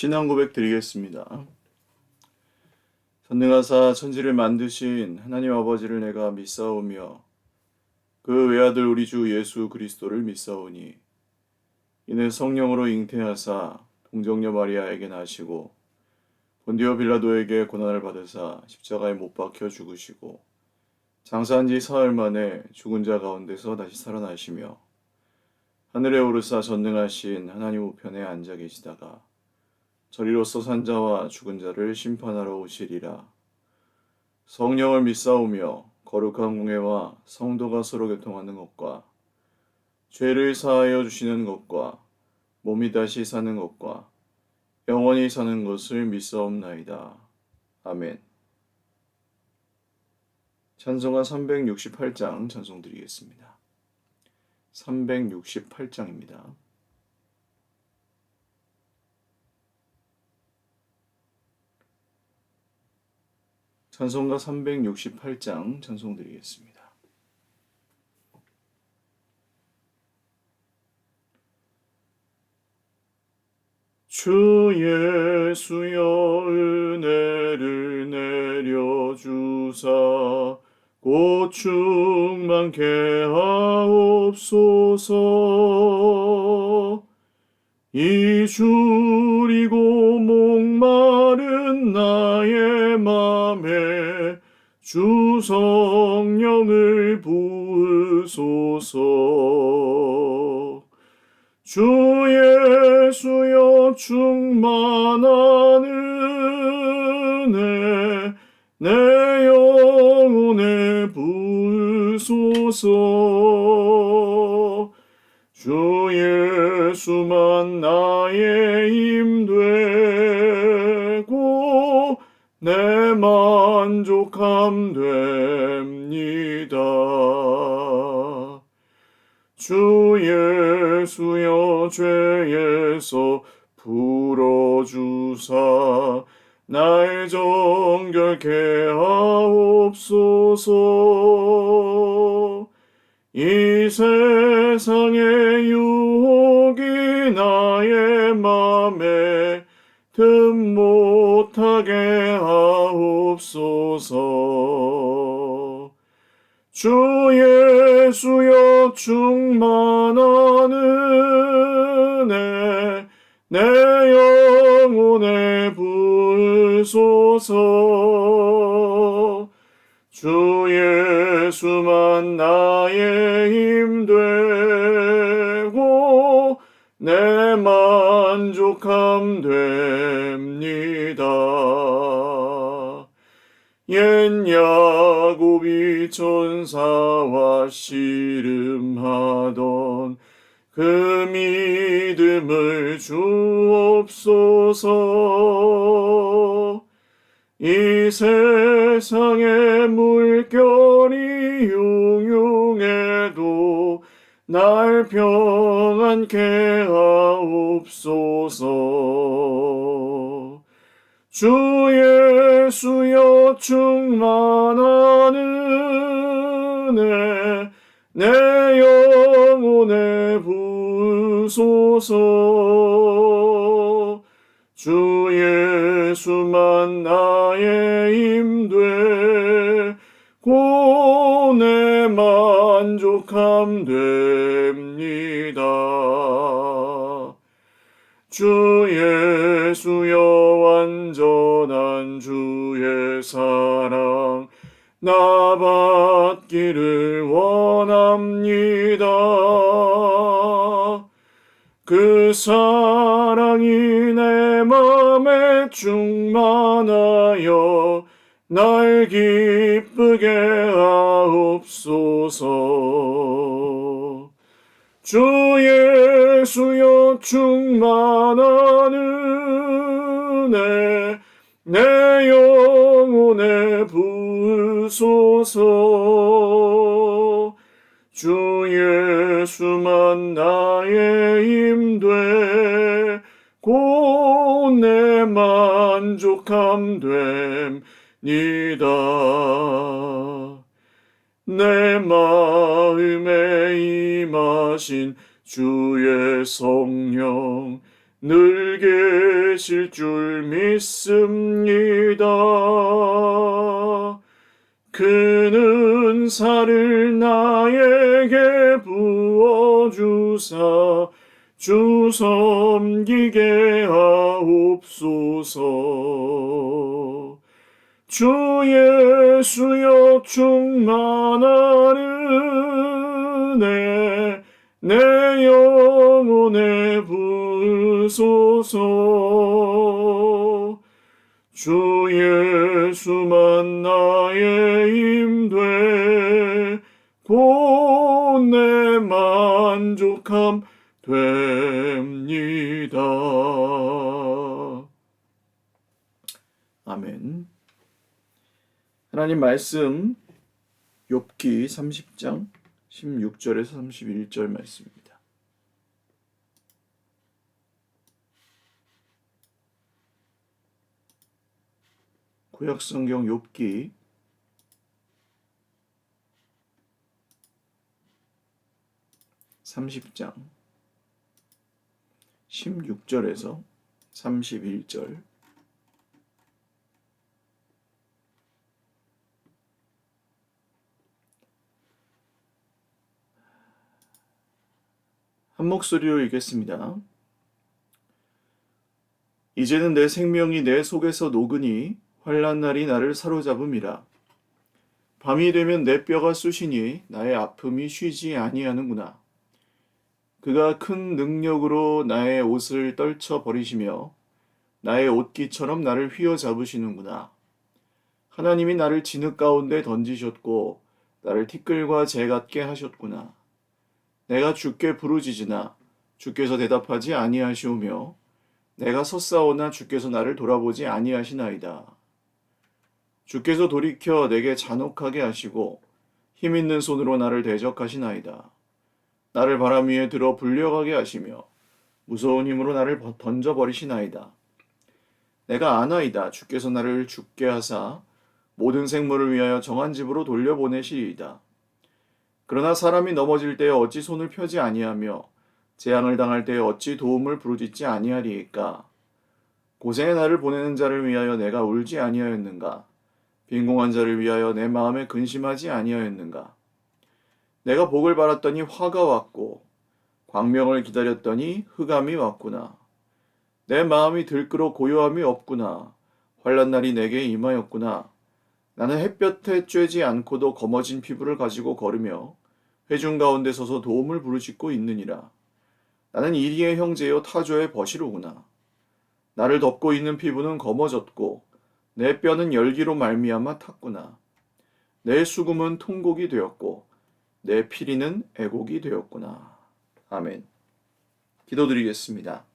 신앙 고백 드리겠습니다. 전능하사 천지를 만드신 하나님 아버지를 내가 믿사오며 그 외아들 우리 주 예수 그리스도를 믿사오니 이는 성령으로 잉태하사 동정녀 마리아에게 나시고 본디오 빌라도에게 고난을 받으사 십자가에 못 박혀 죽으시고 장사한 지 사흘 만에 죽은 자 가운데서 다시 살아나시며 하늘에 오르사 전능하신 하나님 우편에 앉아 계시다가 저리로서 산 자와 죽은 자를 심판하러 오시리라. 성령을 믿사오며 거룩한 공회와 성도가 서로 교통하는 것과 죄를 사하여 주시는 것과 몸이 다시 사는 것과 영원히 사는 것을 믿사옵나이다. 아멘. 찬송가 368장 찬송드리겠습니다. 368장입니다. 찬송가 368장 찬송드리겠습니다. 주 예수여 은혜를 내려주사 곧 충만케 하옵소서. 이 줄이고 목마른 나의 맘에 주 성령을 부으소서. 주 예수여 충만한 은혜 내 영혼에 부으소서. 주 예수만 나의 힘 되고 내 만족함 됩니다. 주 예수여 죄에서 풀어주사 날 정결케 하옵소서. 이 세상의 유혹이 나의 맘에 틈 못하게 하옵소서. 주 예수여 충만한 은혜 내 영혼에 부으소서. 주 예수만 나의 힘 되고 내 만족함 됩니다. 옛 야곱이 천사와 씨름하던 그 믿음을 주옵소서. 이 세상의 물결이 흉흉해도 날 평안케 하옵소서. 주 예수여 충만한 은혜 내 영혼에 부으소서. 주 예수만 나의 힘 되고 내 만족함 됩니다. 주 예수여 완전한 주의 사랑 나 받기를 원합니다. 그 사랑이 내 맘에 충만하여 날 기쁘게 하옵소서. 주 예수여 충만한 은혜 내 영혼에 부으소서. 주 예수만 나의 힘돼 곧 내 만족함 됩니다. 내 마음에 임하신 주의 성령 늘 계실 줄 믿습니다. 그는 은사를 나에게 부어주사 주 섬기게 하옵소서. 주 예수여 충만한 은혜 내 영혼에 부으소서. 주 예수만 나의 힘돼 곧 내 만족함 됩니다. 아멘. 하나님 말씀 욥기 30장 16절에서 31절 말씀입니다. 구약성경 욥기 30장 16절에서 31절. 한 목소리로 읽겠습니다. 이제는 내 생명이 내 속에서 녹으니 환난 날이 나를 사로잡음이라. 밤이 되면 내 뼈가 쑤시니 나의 아픔이 쉬지 아니하는구나. 그가 큰 능력으로 나의 옷을 떨쳐 버리시며 나의 옷깃처럼 나를 휘어잡으시는구나. 하나님이 나를 진흙 가운데 던지셨고 나를 티끌과 재 같게 하셨구나. 내가 주께 부르짖으나 주께서 대답하지 아니하시오며 내가 섰사오나 주께서 나를 돌아보지 아니하시나이다. 주께서 돌이켜 내게 잔혹하게 하시고 힘있는 손으로 나를 대적하시나이다. 나를 바람 위에 들어 불려가게 하시며 무서운 힘으로 나를 던져버리시나이다. 내가 아나이다. 주께서 나를 죽게 하사 모든 생물을 위하여 정한 집으로 돌려보내시리이다. 그러나 사람이 넘어질 때에 어찌 손을 펴지 아니하며 재앙을 당할 때에 어찌 도움을 부르짖지 아니하리이까. 고생의 날을 보내는 자를 위하여 내가 울지 아니하였는가. 빈궁한 자를 위하여 내 마음에 근심하지 아니하였는가. 내가 복을 바랐더니 화가 왔고 광명을 기다렸더니 흑암이 왔구나. 내 마음이 들끓어 고요함이 없구나. 환난 날이 내게 임하였구나. 나는 햇볕에 쬐지 않고도 검어진 피부를 가지고 걸으며 회중 가운데 서서 도움을 부르짖고 있느니라. 나는 이리의 형제여 타조의 벗이로구나. 나를 덮고 있는 피부는 검어졌고 내 뼈는 열기로 말미암아 탔구나. 내 수금은 통곡이 되었고 내 피리는 애곡이 되었구나. 아멘. 기도드리겠습니다.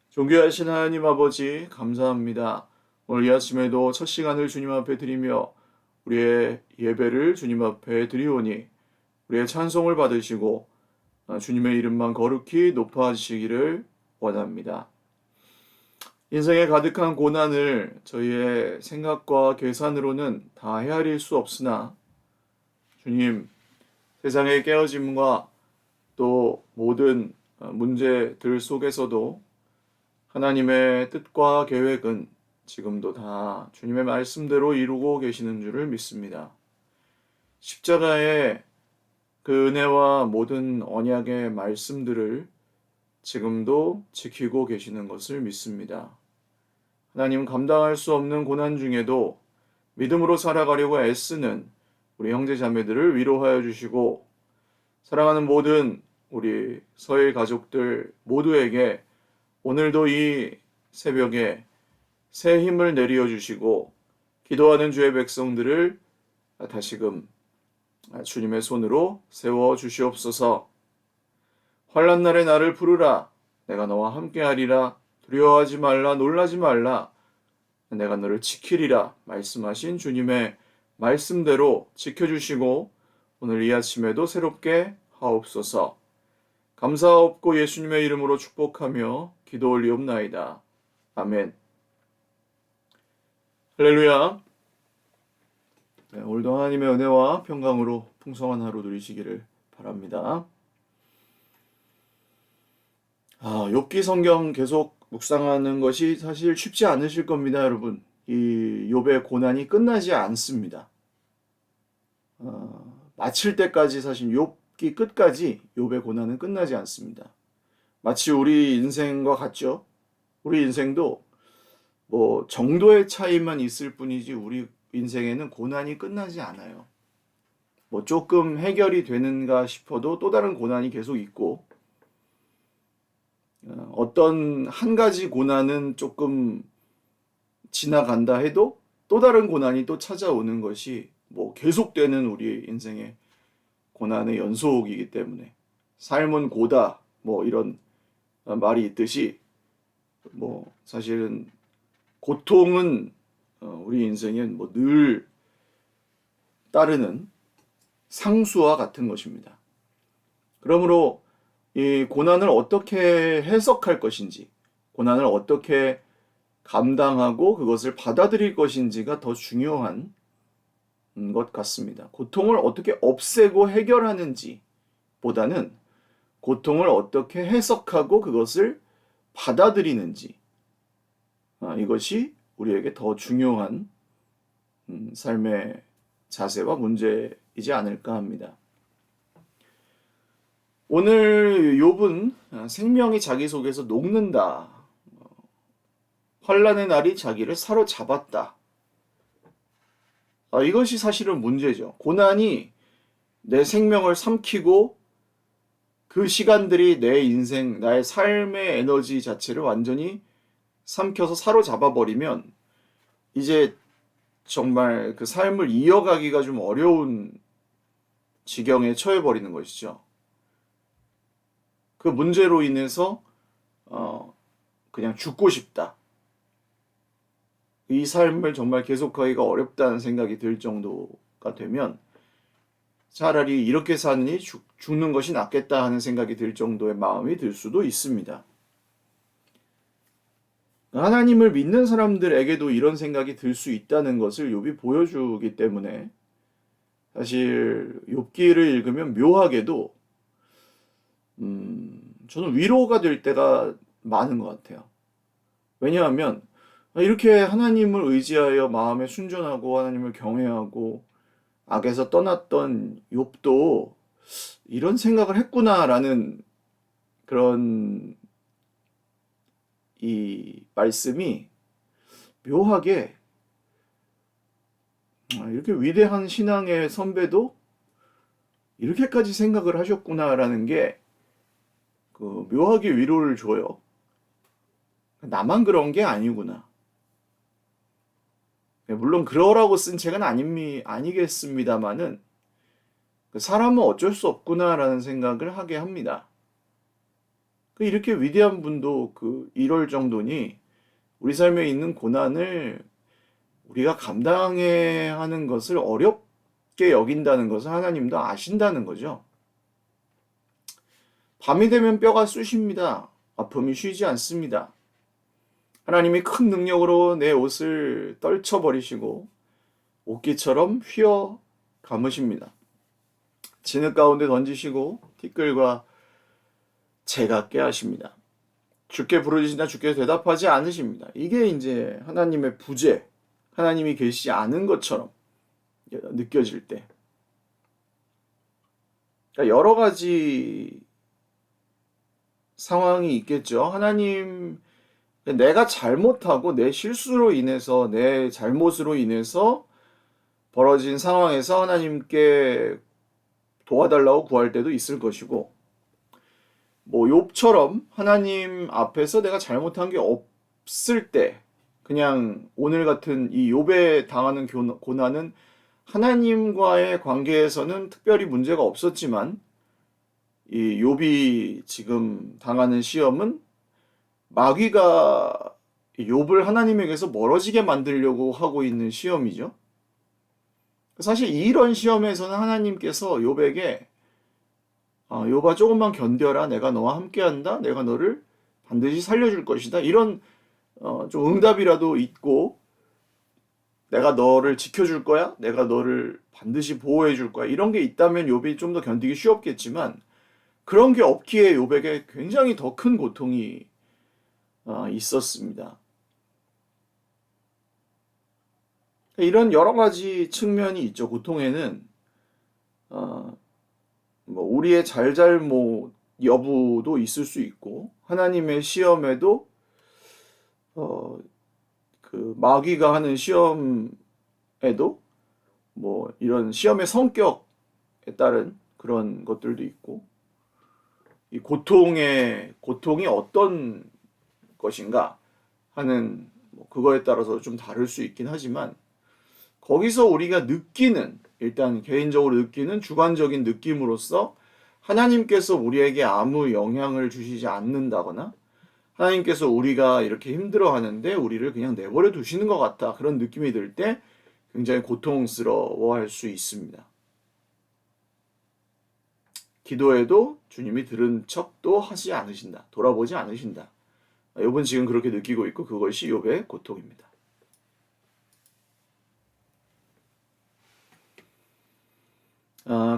존귀하신 하나님 아버지 감사합니다. 오늘 이 아침에도 첫 시간을 주님 앞에 드리며 우리의 예배를 주님 앞에 드리오니 우리의 찬송을 받으시고 주님의 이름만 거룩히 높아지시기를 원합니다. 인생에 가득한 고난을 저희의 생각과 계산으로는 다 헤아릴 수 없으나 주님, 세상의 깨어짐과 또 모든 문제들 속에서도 하나님의 뜻과 계획은 지금도 다 주님의 말씀대로 이루고 계시는 줄을 믿습니다. 십자가의 그 은혜와 모든 언약의 말씀들을 지금도 지키고 계시는 것을 믿습니다. 하나님 감당할 수 없는 고난 중에도 믿음으로 살아가려고 애쓰는 우리 형제 자매들을 위로하여 주시고 사랑하는 모든 우리 서일 가족들 모두에게 오늘도 이 새벽에 새 힘을 내려 주시고 기도하는 주의 백성들을 다시금 주님의 손으로 세워 주시옵소서. 환난 날에 나를 부르라. 내가 너와 함께하리라. 두려워하지 말라. 놀라지 말라. 내가 너를 지키리라 말씀하신 주님의 말씀대로 지켜주시고 오늘 이 아침에도 새롭게 하옵소서. 감사하옵고 예수님의 이름으로 축복하며 기도 올리옵나이다. 아멘. 할렐루야. 네, 오늘도 하나님의 은혜와 평강으로 풍성한 하루 누리시기를 바랍니다. 욥기 성경 계속 묵상하는 것이 사실 쉽지 않으실 겁니다, 여러분. 이 욥의 고난이 끝나지 않습니다. 마칠 때까지 사실 욥기 끝까지 욥의 고난은 끝나지 않습니다. 마치 우리 인생과 같죠. 우리 인생도 뭐 정도의 차이만 있을 뿐이지 우리 인생에는 고난이 끝나지 않아요. 뭐 조금 해결이 되는가 싶어도 또 다른 고난이 계속 있고, 어떤 한 가지 고난은 조금 지나간다 해도 또 다른 고난이 또 찾아오는 것이 뭐 계속되는 우리 인생의 고난의 연속이기 때문에 삶은 고다 뭐 이런 말이 있듯이 뭐 사실은 고통은 우리 인생엔 뭐 늘 따르는 상수와 같은 것입니다. 그러므로 이 고난을 어떻게 해석할 것인지, 고난을 어떻게 감당하고 그것을 받아들일 것인지가 더 중요한 것 같습니다. 고통을 어떻게 없애고 해결하는지 보다는 고통을 어떻게 해석하고 그것을 받아들이는지, 이것이 우리에게 더 중요한 삶의 자세와 문제이지 않을까 합니다. 오늘 욥은 생명이 자기 속에서 녹는다. 환난의 날이 자기를 사로잡았다. 이것이 사실은 문제죠. 고난이 내 생명을 삼키고 그 시간들이 내 인생, 나의 삶의 에너지 자체를 완전히 삼켜서 사로잡아 버리면 이제 정말 그 삶을 이어가기가 좀 어려운 지경에 처해 버리는 것이죠. 그 문제로 인해서 그냥 죽고 싶다. 이 삶을 정말 계속하기가 어렵다는 생각이 들 정도가 되면 차라리 이렇게 사느니 죽는 것이 낫겠다 하는 생각이 들 정도의 마음이 들 수도 있습니다. 하나님을 믿는 사람들에게도 이런 생각이 들 수 있다는 것을 욥이 보여주기 때문에 사실 욥기를 읽으면 묘하게도 저는 위로가 될 때가 많은 것 같아요. 왜냐하면 이렇게 하나님을 의지하여 마음에 순전하고 하나님을 경외하고 악에서 떠났던 욥도 이런 생각을 했구나라는 그런 이 말씀이 묘하게 이렇게 위대한 신앙의 선배도 이렇게까지 생각을 하셨구나라는 게 그 묘하게 위로를 줘요. 나만 그런 게 아니구나. 물론 그러라고 쓴 책은 아니겠습니다만은 사람은 어쩔 수 없구나라는 생각을 하게 합니다. 이렇게 위대한 분도 이럴 정도니 우리 삶에 있는 고난을 우리가 감당해야 하는 것을 어렵게 여긴다는 것을 하나님도 아신다는 거죠. 밤이 되면 뼈가 쑤십니다. 아픔이 쉬지 않습니다. 하나님이 큰 능력으로 내 옷을 떨쳐버리시고 옷깃처럼 휘어 감으십니다. 진흙 가운데 던지시고 티끌과 재갑게 하십니다. 주께 부르짖으나 주께서 대답하지 않으십니다. 이게 이제 하나님의 부재, 하나님이 계시지 않은 것처럼 느껴질 때. 그러니까 여러 가지 상황이 있겠죠. 하나님, 내가 잘못하고 내 실수로 인해서, 내 잘못으로 인해서 벌어진 상황에서 하나님께 도와달라고 구할 때도 있을 것이고, 뭐 욥처럼 하나님 앞에서 내가 잘못한 게 없을 때, 그냥 오늘 같은 이 욥에 당하는 고난은 하나님과의 관계에서는 특별히 문제가 없었지만 이 욥이 지금 당하는 시험은 마귀가 욥을 하나님에게서 멀어지게 만들려고 하고 있는 시험이죠. 사실 이런 시험에서는 하나님께서 욥에게 욥아 조금만 견뎌라. 내가 너와 함께한다. 내가 너를 반드시 살려줄 것이다. 이런 좀 응답이라도 있고 내가 너를 지켜줄 거야. 내가 너를 반드시 보호해 줄 거야. 이런 게 있다면 욥이 좀 더 견디기 쉬웠겠지만 그런 게 없기에 욥에게 굉장히 더 큰 고통이 있었습니다. 이런 여러 가지 측면이 있죠. 고통에는 뭐 우리의 잘잘못 여부도 있을 수 있고 하나님의 시험에도 그 마귀가 하는 시험에도 뭐 이런 시험의 성격에 따른 그런 것들도 있고 이 고통이 어떤 것인가 하는 뭐 그거에 따라서 좀 다를 수 있긴 하지만 거기서 우리가 느끼는 일단 개인적으로 느끼는 주관적인 느낌으로서 하나님께서 우리에게 아무 영향을 주시지 않는다거나 하나님께서 우리가 이렇게 힘들어하는데 우리를 그냥 내버려 두시는 것 같다. 그런 느낌이 들 때 굉장히 고통스러워할 수 있습니다. 기도해도 주님이 들은 척도 하지 않으신다. 돌아보지 않으신다. 욥은 지금 그렇게 느끼고 있고 그것이 욥의 고통입니다.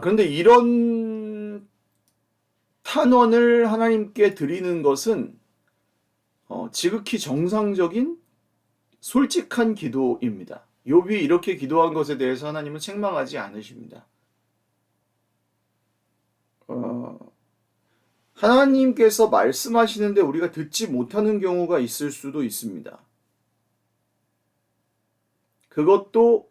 그런데 이런 탄원을 하나님께 드리는 것은 지극히 정상적인 솔직한 기도입니다. 욥이 이렇게 기도한 것에 대해서 하나님은 책망하지 않으십니다. 하나님께서 말씀하시는데 우리가 듣지 못하는 경우가 있을 수도 있습니다. 그것도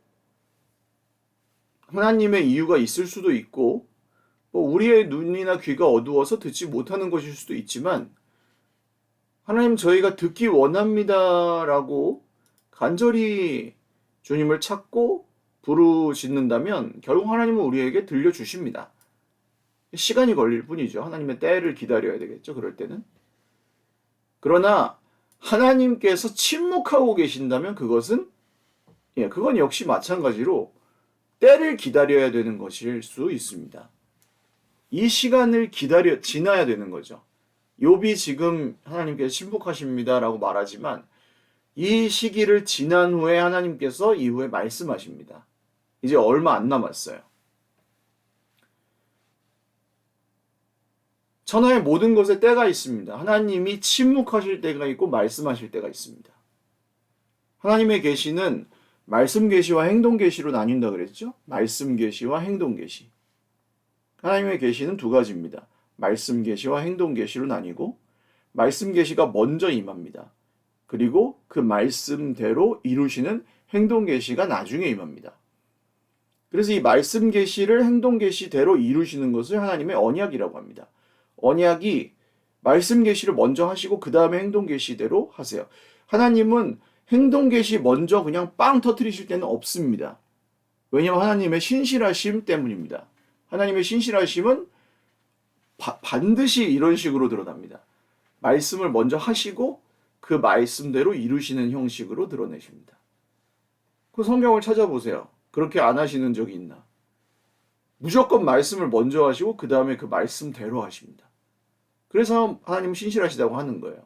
하나님의 이유가 있을 수도 있고 뭐 우리의 눈이나 귀가 어두워서 듣지 못하는 것일 수도 있지만 하나님 저희가 듣기 원합니다라고 간절히 주님을 찾고 부르짖는다면 결국 하나님은 우리에게 들려주십니다. 시간이 걸릴 뿐이죠. 하나님의 때를 기다려야 되겠죠. 그럴 때는. 그러나 하나님께서 침묵하고 계신다면 그건 역시 마찬가지로 때를 기다려야 되는 것일 수 있습니다. 이 시간을 지나야 되는 거죠. 욥이 지금 하나님께서 침묵하십니다라고 말하지만 이 시기를 지난 후에 하나님께서 이후에 말씀하십니다. 이제 얼마 안 남았어요. 천하의 모든 것에 때가 있습니다. 하나님이 침묵하실 때가 있고 말씀하실 때가 있습니다. 하나님의 계시는 말씀 계시와 행동 계시로 나뉜다 그랬죠? 말씀 계시와 행동 계시. 하나님의 계시는 두 가지입니다. 말씀 계시와 행동 계시로 나뉘고 말씀 계시가 먼저 임합니다. 그리고 그 말씀대로 이루시는 행동 계시가 나중에 임합니다. 그래서 이 말씀 계시를 행동 계시대로 이루시는 것을 하나님의 언약이라고 합니다. 언약이 말씀 계시를 먼저 하시고 그 다음에 행동 계시대로 하세요. 하나님은 행동 계시 먼저 그냥 빵 터뜨리실 때는 없습니다. 왜냐하면 하나님의 신실하심 때문입니다. 하나님의 신실하심은 반드시 이런 식으로 드러납니다. 말씀을 먼저 하시고 그 말씀대로 이루시는 형식으로 드러내십니다. 그 성경을 찾아보세요. 그렇게 안 하시는 적이 있나? 무조건 말씀을 먼저 하시고 그 다음에 그 말씀대로 하십니다. 그래서 하나님은 신실하시다고 하는 거예요.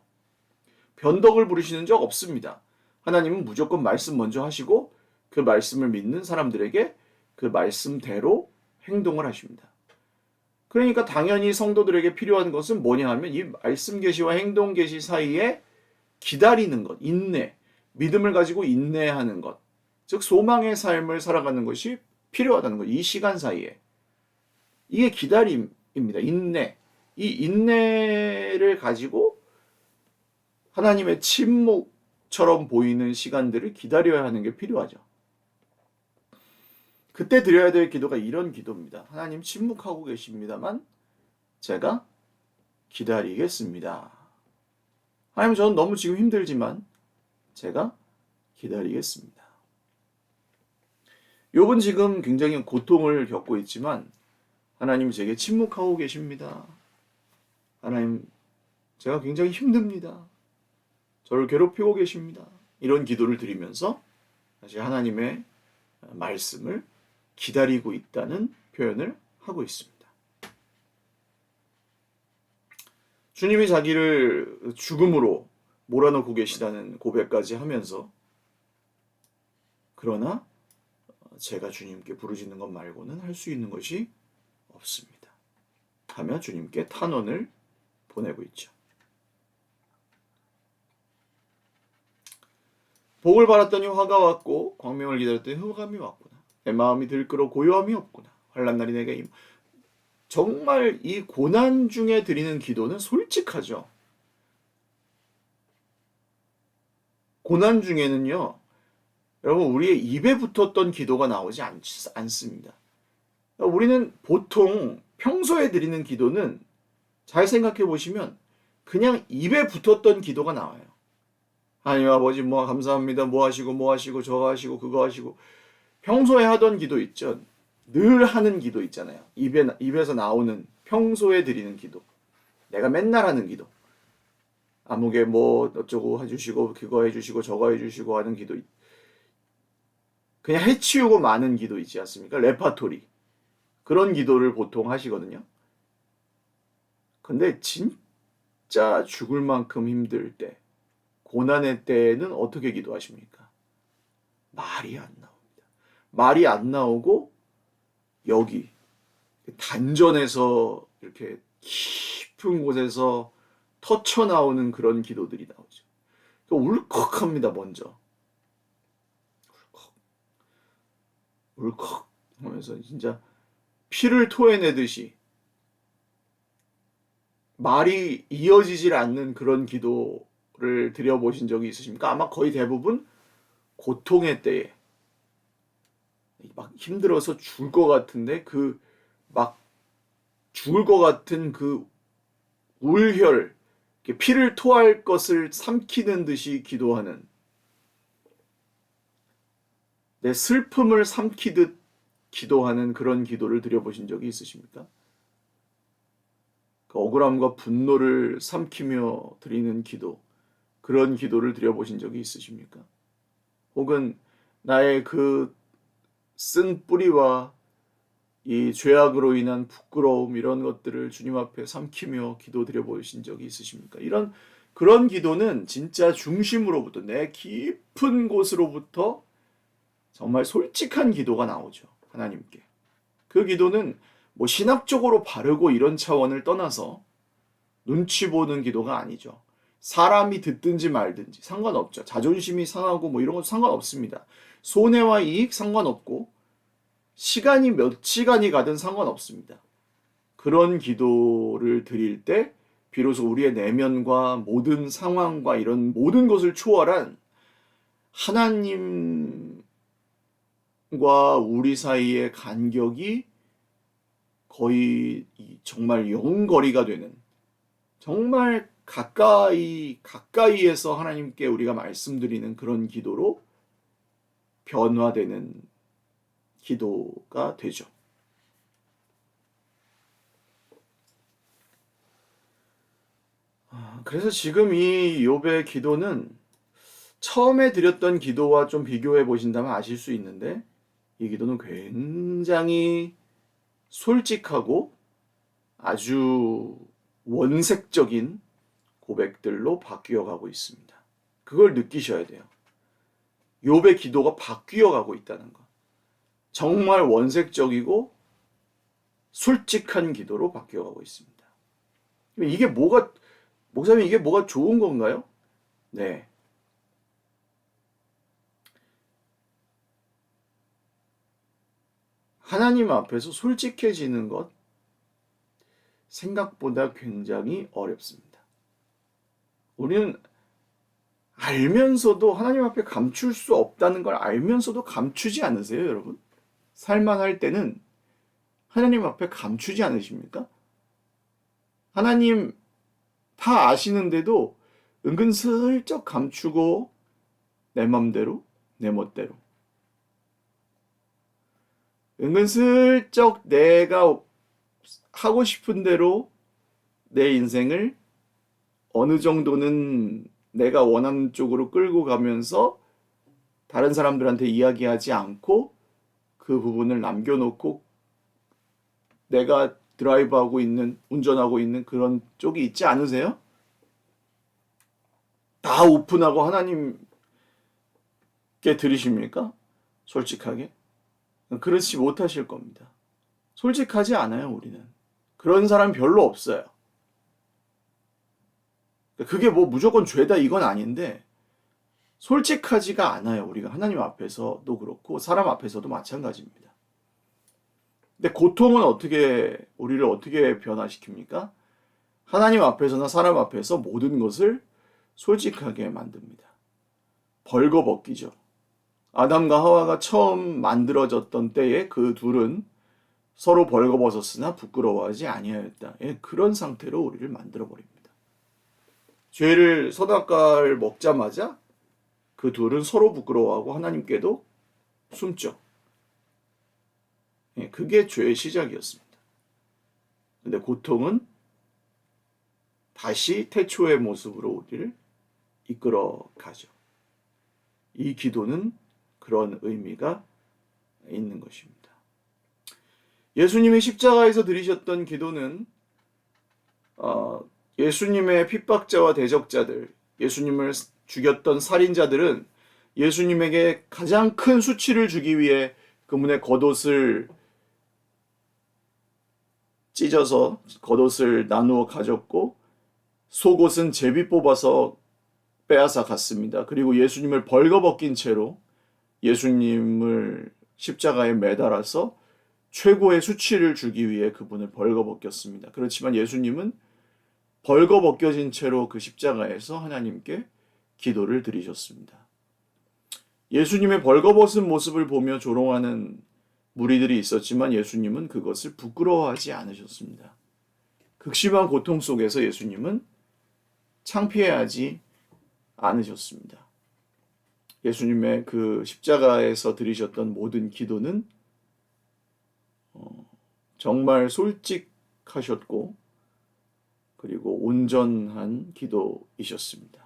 변덕을 부리시는 적 없습니다. 하나님은 무조건 말씀 먼저 하시고 그 말씀을 믿는 사람들에게 그 말씀대로 행동을 하십니다. 그러니까 당연히 성도들에게 필요한 것은 뭐냐 하면 이 말씀 계시와 행동 계시 사이에 기다리는 것, 인내, 믿음을 가지고 인내하는 것, 즉 소망의 삶을 살아가는 것이 필요하다는 것. 이 시간 사이에 이게 기다림입니다. 인내. 이 인내를 가지고 하나님의 침묵처럼 보이는 시간들을 기다려야 하는 게 필요하죠. 그때 드려야 될 기도가 이런 기도입니다. 하나님 침묵하고 계십니다만 제가 기다리겠습니다. 하나님 저는 너무 지금 힘들지만 제가 기다리겠습니다. 욥은 지금 굉장히 고통을 겪고 있지만 하나님 제게 침묵하고 계십니다. 하나님 제가 굉장히 힘듭니다. 저를 괴롭히고 계십니다. 이런 기도를 드리면서 다시 하나님의 말씀을 기다리고 있다는 표현을 하고 있습니다. 주님이 자기를 죽음으로 몰아넣고 계시다는 고백까지 하면서 그러나 제가 주님께 부르짖는 것 말고는 할 수 있는 것이 없습니다. 하며 주님께 탄원을 보내고 있죠. 복을 바랐더니 화가 왔고 광명을 기다렸더니 흑암이 왔구나. 내 마음이 들끓어 고요함이 없구나. 환난 날이 내게 정말 이 고난 중에 드리는 기도는 솔직하죠. 고난 중에는요, 여러분 우리의 입에 붙었던 기도가 나오지 않습니다. 우리는 보통 평소에 드리는 기도는 잘 생각해 보시면 그냥 입에 붙었던 기도가 나와요. 하나님 아버지 뭐 감사합니다. 뭐 하시고 저거 하시고 그거 하시고 평소에 하던 기도 있죠. 늘 하는 기도 있잖아요. 입에서 나오는 평소에 드리는 기도. 내가 맨날 하는 기도. 아무개 뭐 어쩌고 해주시고 그거 해주시고 저거 해주시고 하는 기도. 그냥 해치우고 마는 기도 있지 않습니까? 레파토리. 그런 기도를 보통 하시거든요. 근데 진짜 죽을 만큼 힘들 때, 고난의 때에는 어떻게 기도하십니까? 말이 안 나옵니다. 말이 안 나오고 여기 단전에서 이렇게 깊은 곳에서 터쳐 나오는 그런 기도들이 나오죠. 울컥합니다. 먼저 울컥 하면서 진짜 피를 토해내듯이 말이 이어지질 않는 그런 기도를 드려보신 적이 있으십니까? 아마 거의 대부분 고통의 때에 막 힘들어서 죽을 것 같은데 막 죽을 것 같은 그 울혈, 피를 토할 것을 삼키는 듯이 기도하는, 내 슬픔을 삼키듯 기도하는 그런 기도를 드려보신 적이 있으십니까? 그 억울함과 분노를 삼키며 드리는 기도, 그런 기도를 드려보신 적이 있으십니까? 혹은 나의 그 쓴 뿌리와 이 죄악으로 인한 부끄러움 이런 것들을 주님 앞에 삼키며 기도 드려보신 적이 있으십니까? 그런 기도는 진짜 중심으로부터 내 깊은 곳으로부터 정말 솔직한 기도가 나오죠. 하나님께. 그 기도는 뭐 신학적으로 바르고 이런 차원을 떠나서 눈치 보는 기도가 아니죠. 사람이 듣든지 말든지 상관없죠. 자존심이 상하고 뭐 이런 것도 상관없습니다. 손해와 이익 상관없고 시간이 몇 시간이 가든 상관없습니다. 그런 기도를 드릴 때 비로소 우리의 내면과 모든 상황과 이런 모든 것을 초월한 하나님과 우리 사이의 간격이 거의 정말 영거리가 되는, 정말 가까이에서 하나님께 우리가 말씀드리는 그런 기도로 변화되는 기도가 되죠. 그래서 지금 이 욥의 기도는 처음에 드렸던 기도와 좀 비교해 보신다면 아실 수 있는데, 이 기도는 굉장히 솔직하고 아주 원색적인 고백들로 바뀌어 가고 있습니다. 그걸 느끼셔야 돼요. 욥의 기도가 바뀌어 가고 있다는 것. 정말 원색적이고 솔직한 기도로 바뀌어 가고 있습니다. 목사님 이게 뭐가 좋은 건가요? 네. 하나님 앞에서 솔직해지는 것 생각보다 굉장히 어렵습니다. 우리는 알면서도 하나님 앞에 감출 수 없다는 걸 알면서도 감추지 않으세요, 여러분? 살만할 때는 하나님 앞에 감추지 않으십니까? 하나님 다 아시는데도 은근슬쩍 감추고 내 맘대로, 내 멋대로. 은근슬쩍 내가 하고 싶은 대로 내 인생을 어느 정도는 내가 원하는 쪽으로 끌고 가면서 다른 사람들한테 이야기하지 않고 그 부분을 남겨놓고 내가 드라이브하고 있는, 운전하고 있는 그런 쪽이 있지 않으세요? 다 오픈하고 하나님께 드리십니까? 솔직하게? 그렇지 못하실 겁니다. 솔직하지 않아요, 우리는. 그런 사람 별로 없어요. 그게 뭐 무조건 죄다 이건 아닌데, 솔직하지가 않아요. 우리가 하나님 앞에서도 그렇고, 사람 앞에서도 마찬가지입니다. 근데 고통은 우리를 어떻게 변화시킵니까? 하나님 앞에서나 사람 앞에서 모든 것을 솔직하게 만듭니다. 벌거벗기죠. 아담과 하와가 처음 만들어졌던 때에 그 둘은 서로 벌거벗었으나 부끄러워하지 아니하였다. 예, 그런 상태로 우리를 만들어 버립니다. 죄를 선악과를 먹자마자 그 둘은 서로 부끄러워하고 하나님께도 숨죠. 예, 그게 죄의 시작이었습니다. 근데 고통은 다시 태초의 모습으로 우리를 이끌어 가죠. 이 기도는 그런 의미가 있는 것입니다. 예수님이 십자가에서 드리셨던 기도는 예수님의 핍박자와 대적자들, 예수님을 죽였던 살인자들은 예수님에게 가장 큰 수치를 주기 위해 그분의 겉옷을 찢어서 겉옷을 나누어 가졌고 속옷은 제비 뽑아서 빼앗아 갔습니다. 그리고 예수님을 벌거벗긴 채로 예수님을 십자가에 매달아서 최고의 수치를 주기 위해 그분을 벌거벗겼습니다. 그렇지만 예수님은 벌거벗겨진 채로 그 십자가에서 하나님께 기도를 드리셨습니다. 예수님의 벌거벗은 모습을 보며 조롱하는 무리들이 있었지만 예수님은 그것을 부끄러워하지 않으셨습니다. 극심한 고통 속에서 예수님은 창피해하지 않으셨습니다. 예수님의 그 십자가에서 드리셨던 모든 기도는 정말 솔직하셨고 그리고 온전한 기도이셨습니다.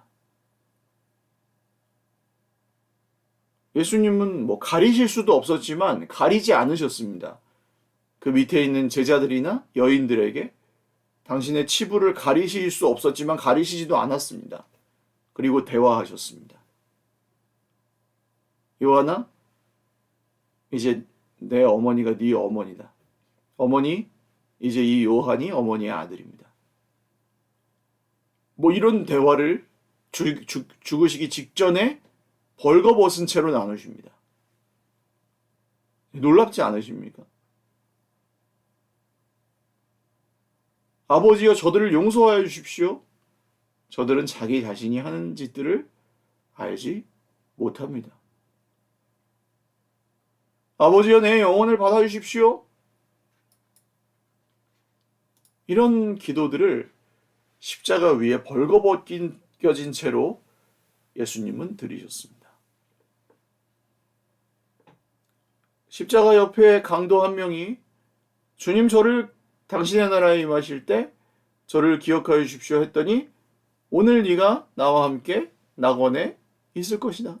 예수님은 뭐 가리실 수도 없었지만 가리지 않으셨습니다. 그 밑에 있는 제자들이나 여인들에게 당신의 치부를 가리실 수 없었지만 가리시지도 않았습니다. 그리고 대화하셨습니다. 요한아, 이제 내 어머니가 네 어머니다. 어머니, 이제 이 요한이 어머니의 아들입니다. 뭐 이런 대화를 죽으시기 직전에 벌거벗은 채로 나누십니다. 놀랍지 않으십니까? 아버지여 저들을 용서하여 주십시오. 저들은 자기 자신이 하는 짓들을 알지 못합니다. 아버지여 내 영혼을 받아주십시오. 이런 기도들을 십자가 위에 벌거벗겨진 채로 예수님은 드리셨습니다. 십자가 옆에 강도 한 명이 주님 저를 당신의 나라에 임하실 때 저를 기억하여 주십시오 했더니 오늘 네가 나와 함께 낙원에 있을 것이다.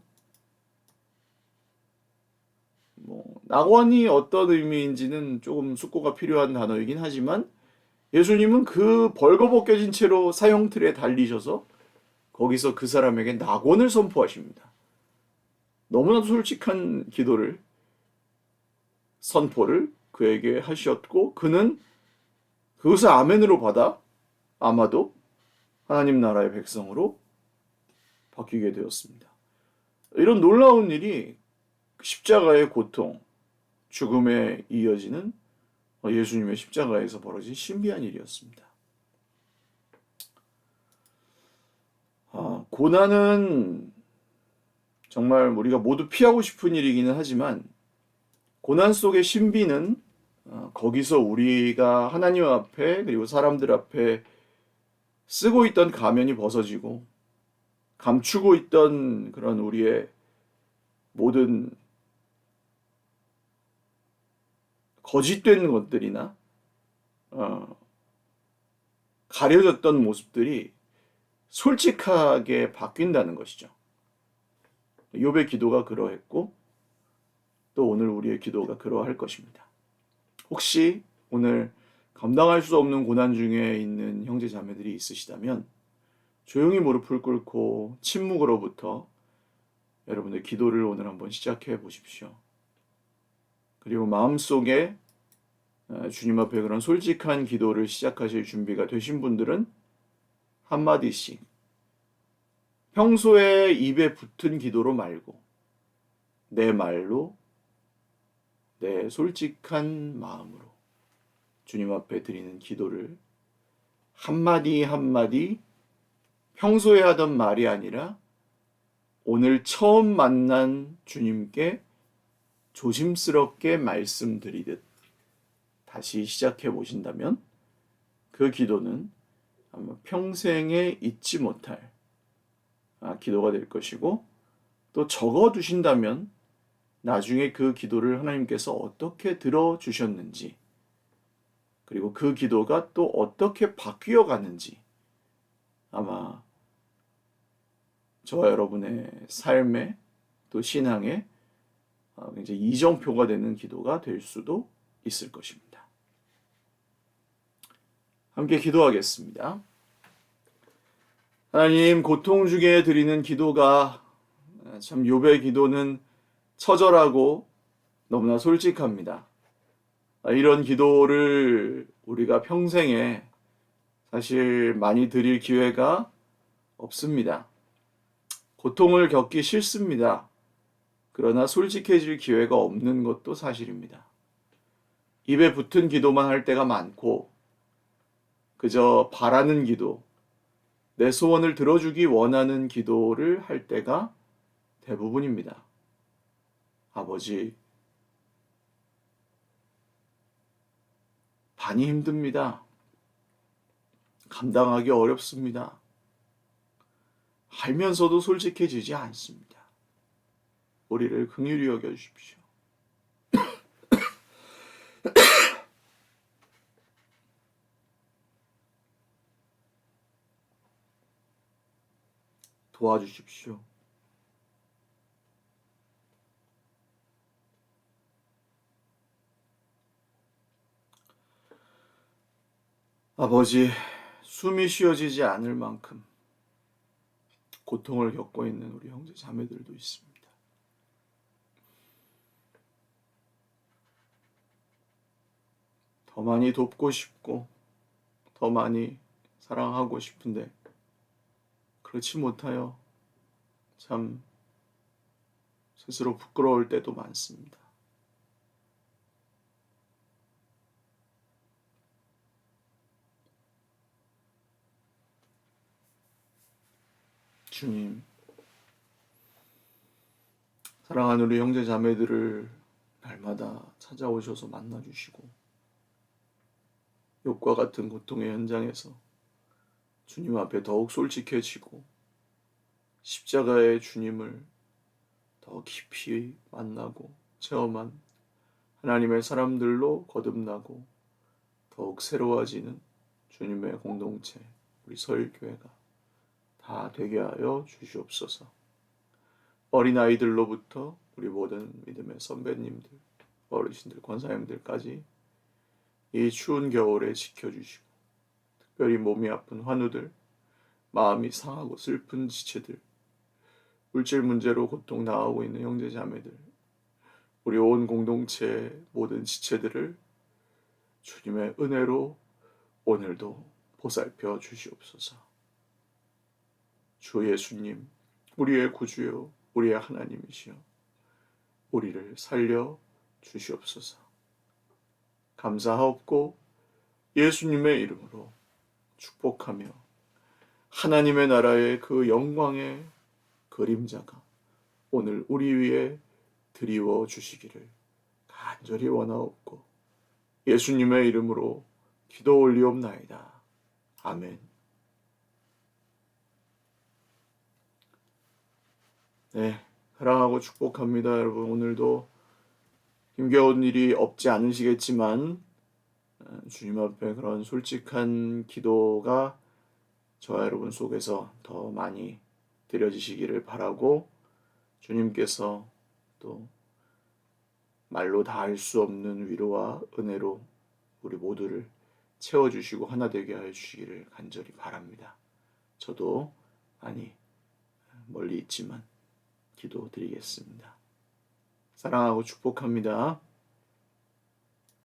낙원이 어떤 의미인지는 조금 숙고가 필요한 단어이긴 하지만 예수님은 그 벌거벗겨진 채로 사형틀에 달리셔서 거기서 그 사람에게 낙원을 선포하십니다. 너무나도 솔직한 기도를 선포를 그에게 하셨고 그는 그것을 아멘으로 받아 아마도 하나님 나라의 백성으로 바뀌게 되었습니다. 이런 놀라운 일이 십자가의 고통, 죽음에 이어지는 예수님의 십자가에서 벌어진 신비한 일이었습니다. 고난은 정말 우리가 모두 피하고 싶은 일이기는 하지만 고난 속의 신비는 거기서 우리가 하나님 앞에 그리고 사람들 앞에 쓰고 있던 가면이 벗어지고 감추고 있던 그런 우리의 모든 거짓된 것들이나 가려졌던 모습들이 솔직하게 바뀐다는 것이죠. 욥의 기도가 그러했고 또 오늘 우리의 기도가 그러할 것입니다. 혹시 오늘 감당할 수 없는 고난 중에 있는 형제 자매들이 있으시다면 조용히 무릎을 꿇고 침묵으로부터 여러분의 기도를 오늘 한번 시작해 보십시오. 그리고 마음속에 주님 앞에 그런 솔직한 기도를 시작하실 준비가 되신 분들은 한마디씩 평소에 입에 붙은 기도로 말고 내 말로 내 솔직한 마음으로 주님 앞에 드리는 기도를 한마디 한마디 평소에 하던 말이 아니라 오늘 처음 만난 주님께 조심스럽게 말씀드리듯 다시 시작해 보신다면 그 기도는 아마 평생에 잊지 못할 기도가 될 것이고 또 적어 두신다면 나중에 그 기도를 하나님께서 어떻게 들어주셨는지 그리고 그 기도가 또 어떻게 바뀌어 가는지 아마 저와 여러분의 삶에 또 신앙에 굉장히 이정표가 되는 기도가 될 수도 있을 것입니다. 함께 기도하겠습니다. 하나님, 고통 중에 드리는 기도가 참 욥의 기도는 처절하고 너무나 솔직합니다. 이런 기도를 우리가 평생에 사실 많이 드릴 기회가 없습니다. 고통을 겪기 싫습니다. 그러나 솔직해질 기회가 없는 것도 사실입니다. 입에 붙은 기도만 할 때가 많고 그저 바라는 기도, 내 소원을 들어주기 원하는 기도를 할 때가 대부분입니다. 아버지, 많이 힘듭니다. 감당하기 어렵습니다. 알면서도 솔직해지지 않습니다. 우리를 긍휼히 여겨 주십시오. 도와주십시오. 아버지, 숨이 쉬어지지 않을 만큼 고통을 겪고 있는 우리 형제 자매들도 있습니다. 더 많이 돕고 싶고 더 많이 사랑하고 싶은데 그렇지 못하여 참 스스로 부끄러울 때도 많습니다. 주님, 사랑하는 우리 형제 자매들을 날마다 찾아오셔서 만나주시고 욕과 같은 고통의 현장에서 주님 앞에 더욱 솔직해지고 십자가의 주님을 더 깊이 만나고 체험한 하나님의 사람들로 거듭나고 더욱 새로워지는 주님의 공동체, 우리 서일교회가 다 되게 하여 주시옵소서. 어린아이들로부터 우리 모든 믿음의 선배님들, 어르신들, 권사님들까지 이 추운 겨울에 지켜주시고 특별히 몸이 아픈 환우들, 마음이 상하고 슬픈 지체들, 물질 문제로 고통 당하고 있는 형제 자매들, 우리 온 공동체의 모든 지체들을 주님의 은혜로 오늘도 보살펴 주시옵소서. 주 예수님, 우리의 구주요, 우리의 하나님이시여, 우리를 살려 주시옵소서. 감사하옵고 예수님의 이름으로 축복하며 하나님의 나라의 그 영광의 그림자가 오늘 우리 위에 드리워 주시기를 간절히 원하옵고 예수님의 이름으로 기도 올리옵나이다. 아멘. 네, 사랑하고 축복합니다. 여러분, 오늘도 힘겨운 일이 없지 않으시겠지만 주님 앞에 그런 솔직한 기도가 저와 여러분 속에서 더 많이 드려지시기를 바라고, 주님께서 또 말로 다 할 수 없는 위로와 은혜로 우리 모두를 채워주시고 하나 되게 하여 주시기를 간절히 바랍니다. 저도 많이 멀리 있지만 기도드리겠습니다. 사랑하고 축복합니다.